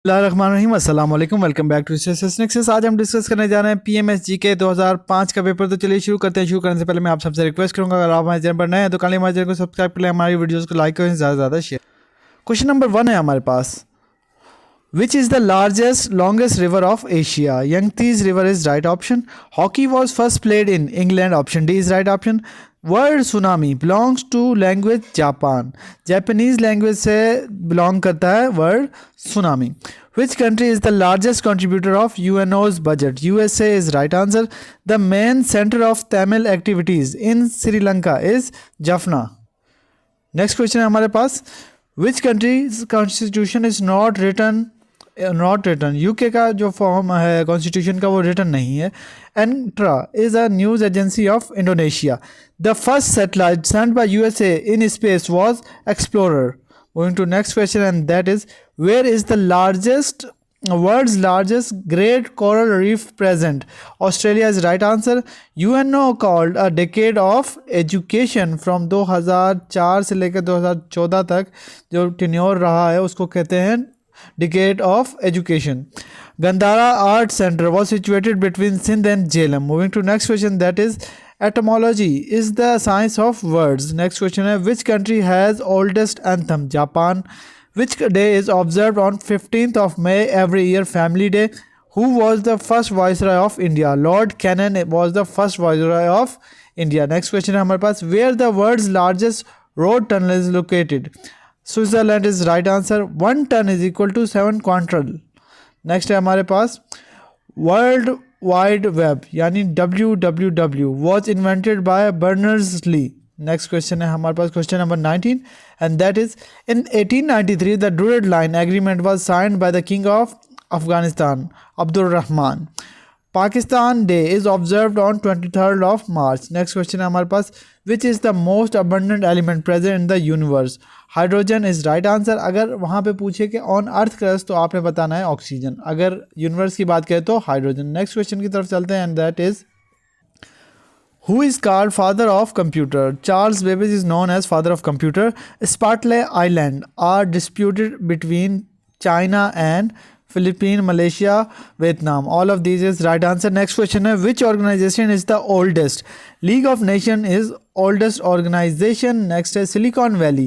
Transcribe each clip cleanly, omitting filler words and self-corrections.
बिस्मिल्लाहिर्रहमानिर्रहीम, अस्सलाम वालेकुम। Welcome back to Nexus. आज हम डिस्कस करने जा रहे हैं पीएमएसजी के 2005 का पेपर। तो चलिए शुरू करते हैं। शुरू करने से पहले मैं आप सबसे रिक्वेस्ट करूंगा, अगर आप हमारे चैनल पर नए हैं तो काइंडली हमारे चैनल को सब्सक्राइब कर लें, हमारी वीडियोस को लाइक करें, ज़्यादा से ज़्यादा शेयर। क्वेश्चन नंबर 1 है हमारे पास, which is the largest longest river of Asia? Yangtze river is right option. Hockey was first played in England, option D is right option. Word tsunami belongs to language Japan, Japanese language से belong करता है word tsunami. Which country is the largest contributor of UNO's budget? USA is right answer. The main center of Tamil activities in Sri Lanka is Jaffna. Next question है हमारे पास, which country's constitution is not written? UK का जो form है constitution का वो return नहीं है। Antara is a news agency of Indonesia. The first satellite sent by USA in space was Explorer. Moving to next question, and that is, where is the world's largest great coral reef present? Australia is right answer. UNO called a decade of education from 2004 से लेकर 2014 तक जो tenure रहा है उसको कहते हैं decade of education. Gandhara Art Center was situated between Sindh and Jhelum. Moving to next question, that is, etymology is the science of words. Next question है, which country has oldest anthem? Japan. Which day is observed on 15th of May every year? Family Day. Who was the first viceroy of India? Lord Cannon was the first viceroy of India. Next question है हमारे पास, where the world's largest road tunnel is located? Switzerland is right answer. 1 ton is equal to 7 quintal. Next है हमारे पास, world wide web यानी WWW was invented by Berners Lee. Next question है हमारे पास question number 19, and that is, in 1893 the Durand line agreement was signed by the king of Afghanistan Abdul Rahman. Pakistan day is observed on 23rd of March. Next question है हमारे पास, which is the most abundant element present in the universe? Hydrogen is right answer. अगर वहाँ पे पूछे कि on earth crust तो आपने बताना है ऑक्सीजन, अगर यूनिवर्स की बात करें तो हाइड्रोजन। नेक्स्ट क्वेश्चन की तरफ चलते हैं, and that is, Who is called father of computer? Charles Babbage is known as father of computer. Spratly Island are disputed between China and Philippines, Malaysia, Vietnam. All of these is right answer. Next question है, which organization is the oldest? League of Nations is oldest organization. Next is, Silicon Valley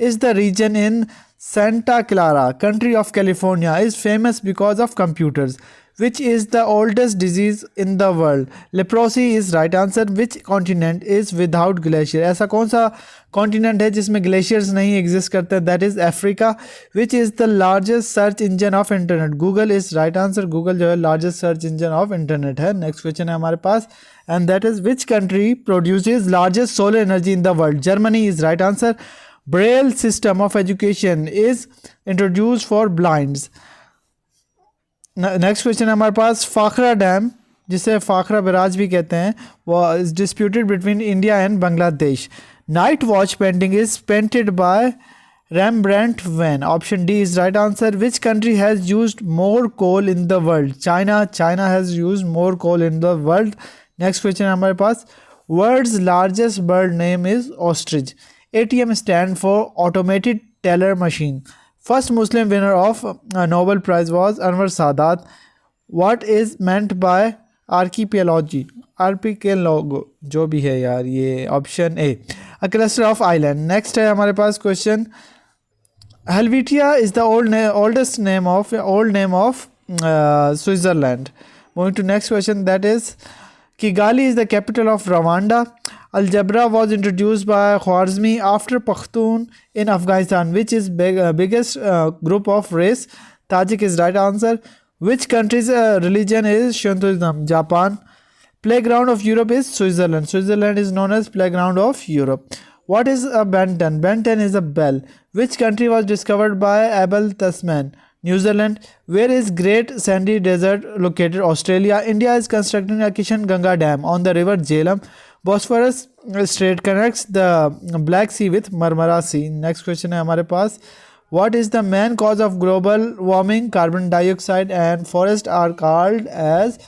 is the region in Santa Clara, country of California, is famous because of computers. Which is the oldest disease in the world? Leprosy is right answer. Which continent is without glacier? ऐसा कौन सा continent है जिसमें glaciers नहीं exist करते? That is Africa. Which is the largest search engine of internet? Google is right answer. Google जो है largest search engine of internet है. नेक्स्ट क्वेश्चन है हमारे पास, and that is, which country produces largest solar energy in the world? Germany is right answer. Braille system of education is introduce for blinds. Next question है हमारे पास, Fakhra dam जिसे Fakhra barrage भी कहते हैं वो is disputed between India and Bangladesh. Night watch painting is painted bye Rembrandt when? Option D is right answer. Which country has used more coal in the world? China. China has used more coal in the world. Next question है हमारे पास, world's largest bird name is ostrich. ATM stand for automated teller machine. First Muslim winner of Nobel Prize was Anwar Sadat. What is meant by archipelago? Archipelago जो भी है यार ये option A, a cluster of island. Next है हमारे पास question, Helvetia is the old name of Switzerland. Moving to next question, that is, Kigali is the capital of Rwanda. Algebra was introduced by Khwarizmi after Pashtun in Afghanistan. Which is biggest group of race? Tajik is right answer. Which country's religion is Shintoism? Japan. Playground of Europe is Switzerland. Switzerland is known as playground of Europe. What is a Benton? Benton is a bell. Which country was discovered by Abel Tasman? New Zealand. Where is Great Sandy Desert located? Australia. India is constructing a Kishan Ganga Dam on the river Jhelum. Bosphorus Strait connects the Black Sea with Marmara Sea. Next question है हमारे पास, what is the main cause of global warming? Carbon dioxide, and forests are called as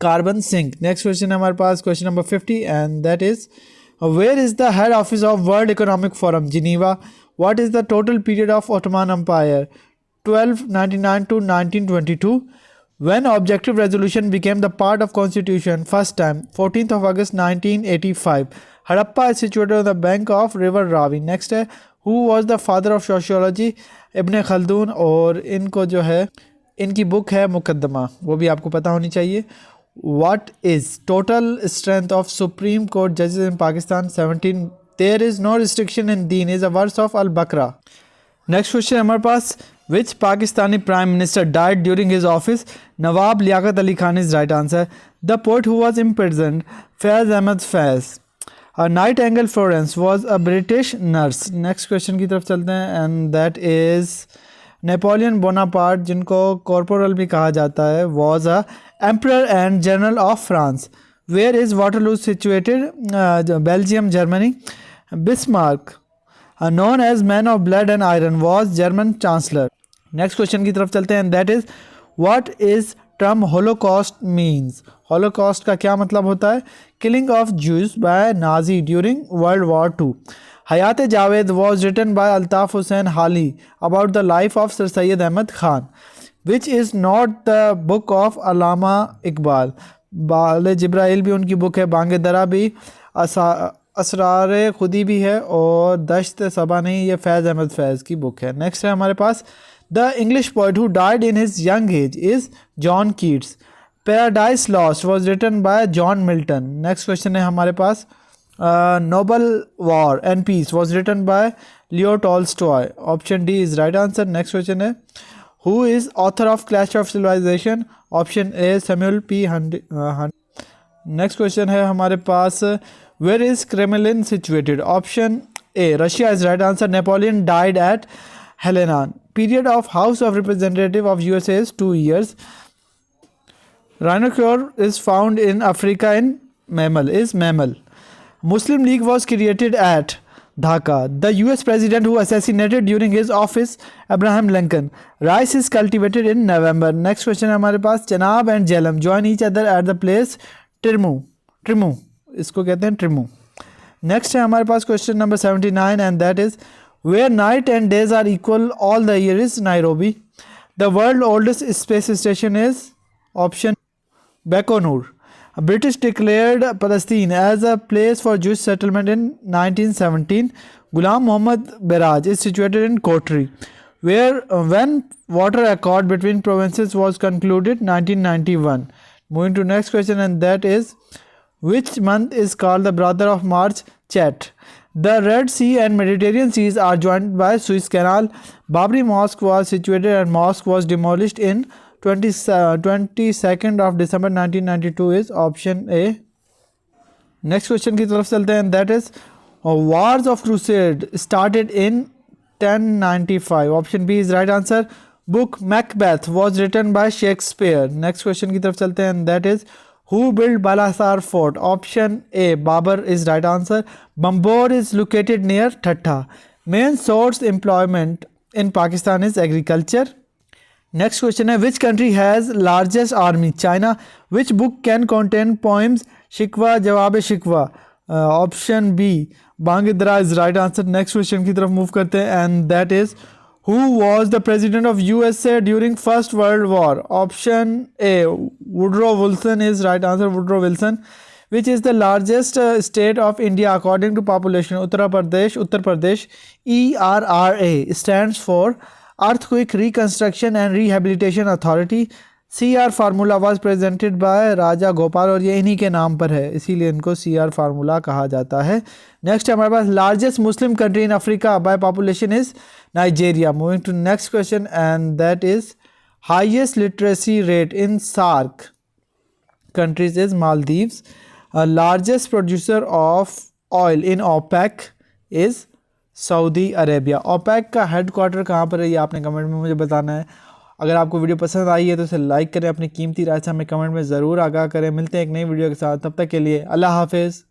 carbon sink. Next question है हमारे पास question number 50, and that is, where is the head office of World Economic Forum? Geneva. What is the total period of Ottoman Empire? 1299 to 1922. When objective resolution became the part of constitution first time, 14th of August 1985. Harappa is situated on the bank of river Ravi. Next है, who was the father of sociology? Ibn Khaldun, और इनको जो है इनकी book है मुकदमा, वो भी आपको पता होनी चाहिए. What is total strength of Supreme Court judges in Pakistan? 17. There is no restriction in deen is a verse of Al-Baqarah. Next question हमारे पास, which Pakistani prime minister died during his office? Nawab Liaquat Ali Khan is right answer. The poet who was imprisoned? Faiz Ahmad Faiz. Nightingale Florence was a British nurse. Next question की तरफ चलते हैं, and that is Napoleon Bonaparte, जिनको corporal भी कहा जाता है, was a emperor and general of France. Where is Waterloo situated? Belgium, Germany. Bismarck, known as man of blood and iron, was German chancellor. Next question की तरफ चलते हैं, and that is what is term holocaust means? Holocaust का क्या मतलब होता है? Killing of Jews by Nazi during World War two. Hayat Javed was written by Altaf Hussain Hali about the life of sir Syed Ahmad Khan. Which is not the book of Allama Iqbal? Bal Jibril भी उनकी book है, बांगे दरा भी, असरार खुदी भी है, और दश्त सबा नहीं, ये फैज़ अहमद फैज़ की बुक है. नेक्स्ट है हमारे पास, the English poet who died in his young age is John Keats. Paradise lost was written by John Milton. Next question है हमारे पास, novel war and peace was written by Leo Tolstoy. Option D is right answer. Next question है, who is author of clash of civilization? Option A Samuel P Hunt. Next question है हमारे पास, where is Kremlin situated? Option A, Russia is right answer. Napoleon died at Helena. Period of House of Representative of USA is 2 years. Rhinoceros is found in Africa in mammal. Muslim League was created at Dhaka. The US president who assassinated during his office, Abraham Lincoln. Rice is cultivated in November. Next question है हमारे पास, Chenab and Jhelum join each other at the place Trimu. इसको कहते हैं ट्रिमू. Next है हमारे पास question number 79, and that is where night and days are equal all the year is Nairobi. The world oldest space station is option Baikonur. British declared Palestine as a place for Jews settlement in 1917. Ghulam Muhammad barrage is situated in Kotri. Where when water accord between provinces was concluded? 1991. Moving to next question, and that is which month is called the brother of March? Chet. The Red Sea and Mediterranean seas are joined by Suez Canal. Babri Mosque was situated and mosque was demolished in 22nd of December 1992 is option A. Next question की तरफ चलते हैं, that is Wars of Crusade started in 1095. Option B is right answer. Book Macbeth was written by Shakespeare. Next question की तरफ चलते हैं, that is Who built Balasar Fort? Option A, Babur is right answer. Bambor is located near Thatta. Main source employment in Pakistan is agriculture. Next question है, which country has largest army? China. Which book can contain poems? Shikwa, Jawab Shikwa. Option B, Bangidra is right answer. Next question की तरफ move करते हैं, and that is who was the president of USA during First World War? Option A, Woodrow Wilson is right answer. Woodrow Wilson. Which is the largest state of India according to population? Uttar Pradesh. ERRA stands for Earthquake Reconstruction and Rehabilitation Authority. CR formula was presented by Raja Gopal, और ये इन्हीं के नाम पर है, इसीलिए इनको CR formula कहा जाता है. नेक्स्ट हमारे पास, largest Muslim country in Africa by population is Nigeria. Moving to next question, and that is highest literacy rate in SAARC countries is Maldives. Largest producer of oil in OPEC is Saudi Arabia. OPEC का headquarter कहाँ पर है, ये आपने comment में मुझे बताना है. अगर आपको वीडियो पसंद आई है तो इसे लाइक करें, अपनी कीमती राय से हमें कमेंट में ज़रूर आगाह करें. मिलते हैं एक नई वीडियो के साथ, तब तक के लिए अल्लाह हाफिज़.